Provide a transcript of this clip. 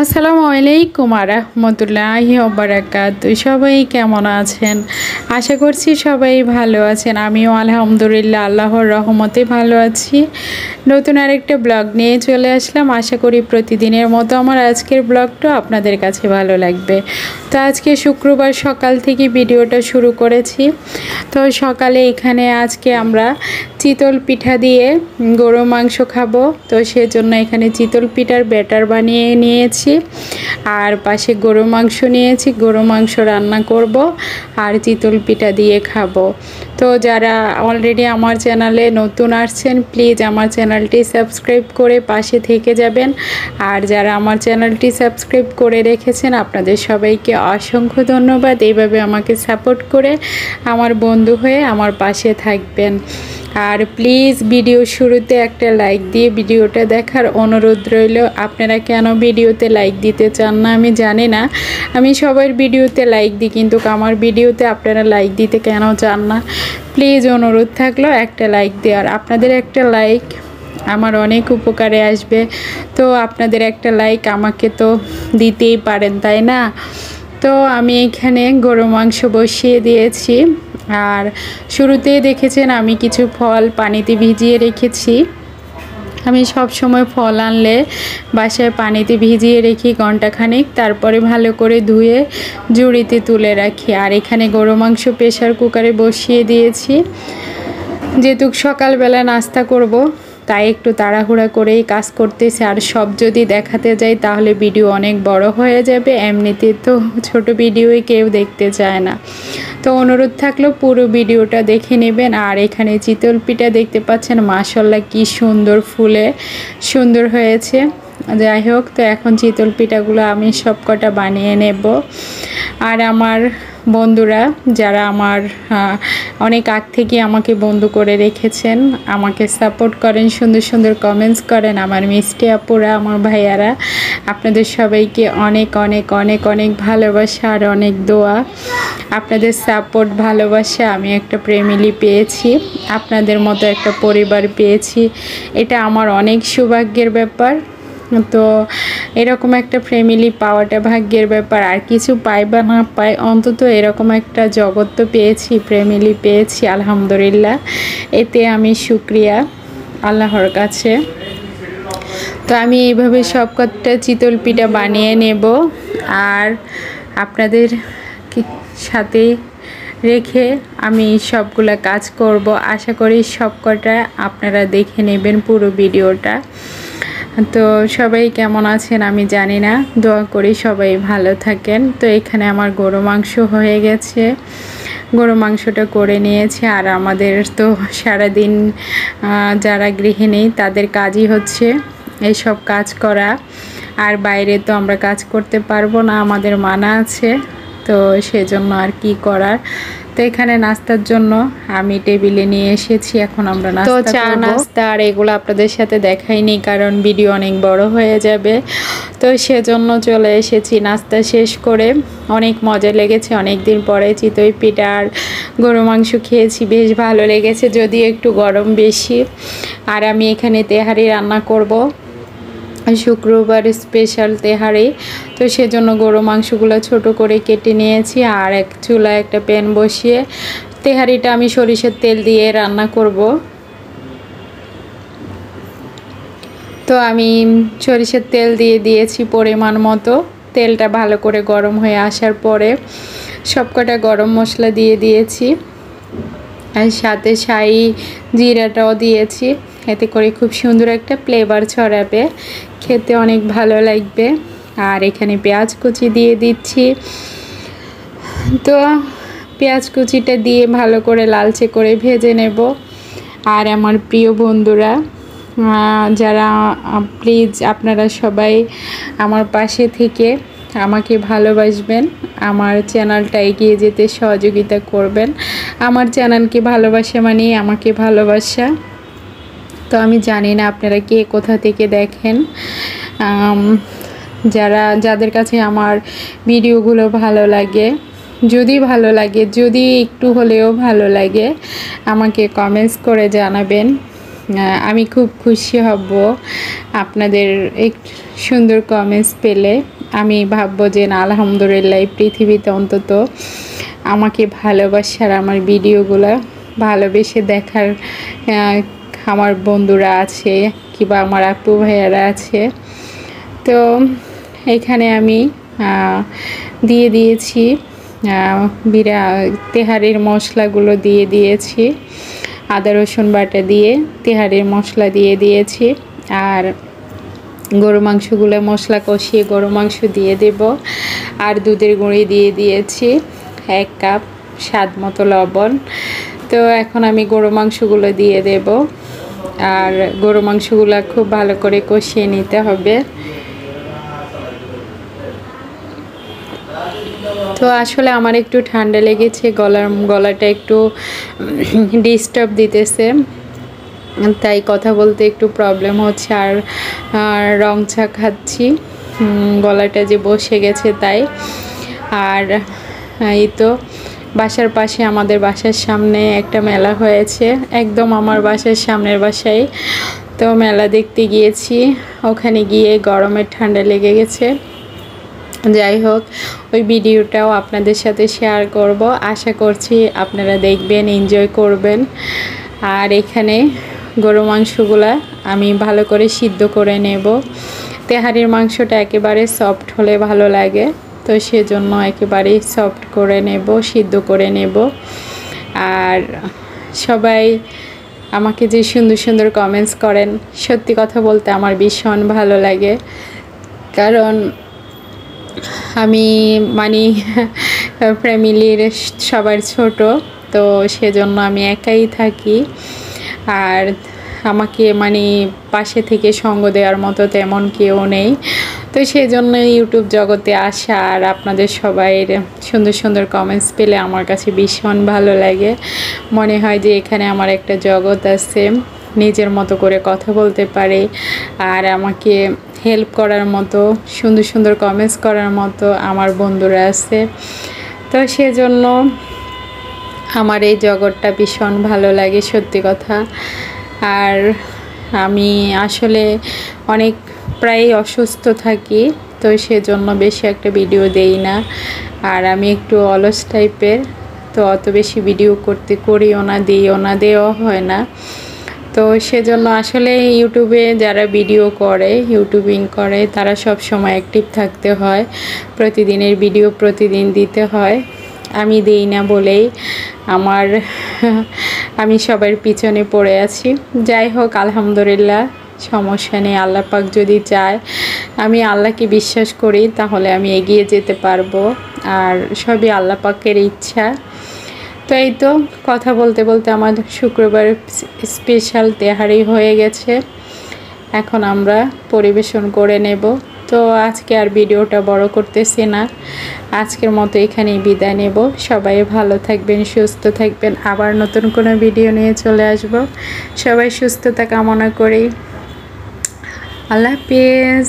আসসালামু আলাইকুম ওয়া রাহমাতুল্লাহি ওয়া বারাকাতুহু। সবাই কেমন আছেন? আশা করছি সবাই ভালো আছেন। আমিও আলহামদুলিল্লাহ আল্লাহর রহমতে ভালো আছি। নতুন আরেকটা ব্লগ নিয়ে চলে আসলাম। আশা করি প্রতিদিনের মতো আমার আজকের ব্লগটা আপনাদের কাছে ভালো লাগবে। তো আজকে শুক্রবার সকাল থেকে ভিডিওটা শুরু করেছি। তো সকালে এখানে আজকে আমরা চিতল পিঠা দিয়ে গরু মাংস খাবো। তো সেজন্য এখানে চিতল পিঠার ব্যাটার বানিয়ে নিয়েছি, আর পাশে গরু মাংস নিয়েছি। গরু মাংস রান্না করব আর চিতল পিঠা দিয়ে খাবো। তো যারা অলরেডি আমার চ্যানেলে নতুন আসছেন, প্লিজ আমার চ্যানেলটি সাবস্ক্রাইব করে পাশে থেকে যাবেন। আর যারা আমার চ্যানেলটি সাবস্ক্রাইব করে রেখেছেন, আপনাদের সবাইকে অসংখ্য ধন্যবাদ। এইভাবে আমাকে সাপোর্ট করে আমার বন্ধু হয়ে আমার পাশে থাকবেন। আর প্লিজ ভিডিও শুরুতে একটা লাইক দিয়ে ভিডিওটা দেখার অনুরোধ রইল। আপনারা কেন ভিডিওতে লাইক দিতে চান না আমি জানি না। আমি সবার ভিডিওতে লাইক দিই, কিন্তু আমার ভিডিওতে আপনারা লাইক দিতে কেন চান না? প্লিজ অনুরোধ থাকলো একটা লাইক দেওয়ার। আপনাদের একটা লাইক আমার অনেক উপকারে আসবে। তো আপনাদের একটা লাইক আমাকে তো দিতেই পারেন, তাই না? তো আমি এখানে গরু মাংস বসিয়ে দিয়েছি। আর শুরুতেই দেখেছেন আমি কিছু ফল পানিতে ভিজিয়ে রেখেছি। আমি সব সময় ফল আনলে বাসায় পানিতে ভিজিয়ে রেখি ঘন্টাখানেক, তারপরে ভালো করে ধুয়ে ঝুড়িতে তুলে রাখি। আর এখানে গরু মাংস প্রেসার কুকারে বসিয়ে দিয়েছি। যেহেতু সকালবেলা নাস্তা করব, তাই একটু তাড়াহুড়া করেই কাজ করতেছি। আর সব যদি দেখাতে যাই তাহলে ভিডিও অনেক বড় হয়ে যাবে। এমনিতে তো ছোট ভিডিওই কেউ দেখতে চায় না। তো অনুরোধ থাকলো পুরো ভিডিওটা দেখে নেবেন। আর এখানে চিতল পিঠা দেখতে পাচ্ছেন, মাশাআল্লাহ কি সুন্দর ফুলে সুন্দর হয়েছে। যাই হোক, তো এখন চিতল পিঠাগুলো আমি সব কটা বানিয়ে নেব। আর আমার বন্ধুরা যারা আমার অনেক আগ থেকে আমাকে বন্ধু করে রেখেছেন, আমাকে সাপোর্ট করেন, সুন্দর সুন্দর কমেন্টস করেন, আমার মিষ্টি আপুরা, আমার ভাইয়ারা, আপনাদের সবাইকে অনেক অনেক অনেক অনেক ভালোবাসা আর অনেক দোয়া। আপনাদের সাপোর্ট ভালোবাসা আমি একটা ফ্যামিলি পেয়েছি, আপনাদের মতো একটা পরিবার পেয়েছি। এটা আমার অনেক সৌভাগ্যের ব্যাপার। তো এরকম একটা ফ্যামিলি পাওয়াটা ভাগ্যের ব্যাপার। আর কিছু পাই বা না পাই, অন্তত এরকম একটা জগৎ তো পেয়েছি, ফ্যামিলি পেয়েছি, আলহামদুলিল্লাহ। এতে আমি শুকরিয়া আল্লাহর কাছে। তো আমি এইভাবে সব কটা চিতল পিঠা বানিয়ে নেব আর আপনাদের সাথে রেখে আমি সবগুলা কাজ করব। আশা করি সব কটা আপনারা দেখে নেবেন পুরো ভিডিওটা। তো সবাই কেমন আছেন আমি জানি না, দোয়া করি সবাই ভালো থাকেন। তো এখানে আমার গরু মাংস হয়ে গেছে, গরু মাংসটা করে নিয়েছি। আর আমাদের তো সারাদিন যারা গৃহিণী তাদের কাজই হচ্ছে এইসব কাজ করা। আর বাইরে তো আমরা কাজ করতে পারবো না, আমাদের মানা আছে। তো সেজন্য আর কি করার। তো এখানে নাস্তার জন্য আমি টেবিলে নিয়ে এসেছি, এখন আমরা নাস্তা করব। তো চা নাস্তা আর এগুলো আপনাদের সাথে দেখাইনি, কারণ ভিডিও অনেক বড় হয়ে যাবে। তো সেজন্য চলে এসেছি নাস্তা শেষ করে। অনেক মজা লেগেছে, অনেক দিন পরে চিতই পিঠা আর গরু মাংস খেয়েছি, বেশ ভালো লেগেছে, যদিও একটু গরম বেশি। আর আমি এখানে তেহারি রান্না করব, শুক্রবার স্পেশাল তেহারি। তো সেজন্য গরু মাংসগুলো ছোট করে কেটে নিয়েছি। আর এক চুলায় একটা প্যান বসিয়ে তেহারিটা আমি সরিষার তেল দিয়ে রান্না করব। তো আমি সরিষার তেল দিয়ে দিয়েছি পরিমাণ মতো। তেলটা ভালো করে গরম হয়ে আসার পরে সবকটা গরম মশলা দিয়ে দিয়েছি, আর সাথে শাহি জিরাটাও দিয়েছি। এতে করে খুব সুন্দর একটা ফ্লেভার ছড়াবে, খেতে অনেক ভালো লাগবে। আর এখানে পেঁয়াজ কুচি দিয়ে দিচ্ছি। তো পেঁয়াজ কুচিটা দিয়ে ভালো করে লালচে করে ভেজে নেব। আর আমার প্রিয় বন্ধুরা যারা, প্লিজ আপনারা সবাই আমার পাশে থেকে আমাকে ভালোবাসবেন, আমার চ্যানেলটা এগিয়ে যেতে সহযোগিতা করবেন। আমার চ্যানেলকে ভালোবাসা মানে আমাকে ভালোবাসা। তো আমি জানি না আপনারা কে কোথা থেকে দেখেন। যাদের কাছে আমার ভিডিওগুলো ভালো লাগে, যদি একটু হলেও ভালো লাগে, আমাকে কমেন্টস করে জানাবেন। আমি খুব খুশি হব আপনাদের এক সুন্দর কমেন্টস পেলে। আমি ভাববো যে না, আলহামদুলিল্লাহ এই পৃথিবীতে অন্তত আমাকে ভালোবাসার, আমার ভিডিওগুলো ভালোবেসে দেখার আমার বন্ধুরা আছে, কিংবা আমার আপু ভাইয়ারা আছে। তো এখানে আমি দিয়ে দিয়েছি তেহারির মশলাগুলো দিয়ে দিয়েছি, আদা রসুন বাটা দিয়ে তেহারির মশলা দিয়ে দিয়েছি। আর গরু মাংসগুলো মশলা কষিয়ে গরু মাংস দিয়ে দেব। আর দুধের গুঁড়ি দিয়ে দিয়েছি 1 কাপ, স্বাদ মতো লবণ। তো এখন আমি গরু মাংসগুলো দিয়ে দেব। আর গরু মাংসগুলো খুব ভালো করে কষিয়ে নিতে হবে। তো আসলে আমার একটু ঠান্ডা লেগেছে, গলাটা একটু ডিস্টার্ব দিতেছে, তাই কথা বলতে একটু প্রবলেম হচ্ছে। আর রং চা খাচ্ছি, গলাটা যে বসে গেছে তাই। আর এই তো বাসার পাশে, আমাদের বাসার সামনে একটা মেলা হয়েছে, একদম আমার বাসার সামনের বাসায়। তো মেলা দেখতে গিয়েছি, ওখানে গিয়ে গরমের ঠান্ডা লেগে গেছে। যাই হোক, ওই ভিডিওটাও আপনাদের সাথে শেয়ার করব, আশা করছি আপনারা দেখবেন, এনজয় করবেন। আর এখানে গরু মাংসগুলা আমি ভালো করে সিদ্ধ করে নেব। তেহারির মাংসটা একেবারে সফট হলে ভালো লাগে, তো সেজন্য একেবারেই সফট করে নেব, সিদ্ধ করে নেব। আর সবাই আমাকে যে সুন্দর সুন্দর কমেন্টস করেন, সত্যি কথা বলতে আমার ভীষণ ভালো লাগে। কারণ আমি ফ্যামিলির সবার ছোট, তো সেজন্য আমি একাই থাকি। আর আমাকে পাশে থেকে সঙ্গ দেওয়ার মতো তেমন কেউ নেই। তো সেই জন্য ইউটিউব জগতে আসা আর আপনাদের সবাইয়ের সুন্দর সুন্দর কমেন্টস পেলে আমার কাছে ভীষণ ভালো লাগে। মনে হয় যে এখানে আমার একটা জগৎ আছে, নিজের মতো করে কথা বলতে পারে, আর আমাকে হেল্প করার মতো, সুন্দর সুন্দর কমেন্টস করার মতো আমার বন্ধুরা আছে। তো সেজন্য আমার এই জগৎটা ভীষণ ভালো লাগে, সত্যি কথা। আর আমি আসলে প্রায় অসুস্থ থাকি, তো সেজন্য বেশি একটা ভিডিও দেই না। আর আমি একটু অলস টাইপের, তো অত বেশি ভিডিও করিও না, দিইও না, দেওয়া হয় না। তো সেজন্য আসলে ইউটিউবে যারা ইউটিউবিং করে তারা সব সময় অ্যাক্টিভ থাকতে হয়, প্রতিদিনের ভিডিও প্রতিদিন দিতে হয়। আমি দেই না বলেই আমি সবার পিছনে পড়ে আছি। যাই হোক, আলহামদুলিল্লাহ, সমস্যা নেই। আল্লাহ পাক যদি চায়, আমি আল্লাহকে বিশ্বাস করি, তাহলে আমি এগিয়ে যেতে পারবো। আর সবই আল্লাহ পাকের ইচ্ছা। তো এই তো কথা বলতে বলতে আমার শুক্রবার স্পেশাল তেহারি হয়ে গেছে, এখন আমরা পরিবেশন করে নেব। তো আজকে আর ভিডিওটা বড় করতেছি না, আজকের মতো এখানেই বিদায় নেব। সবাই ভালো থাকবেন, সুস্থ থাকবেন, আবার নতুন কোনো ভিডিও নিয়ে চলে আসব। সবাই সুস্থতা কামনা করি। আল্লাহ হাফেজ।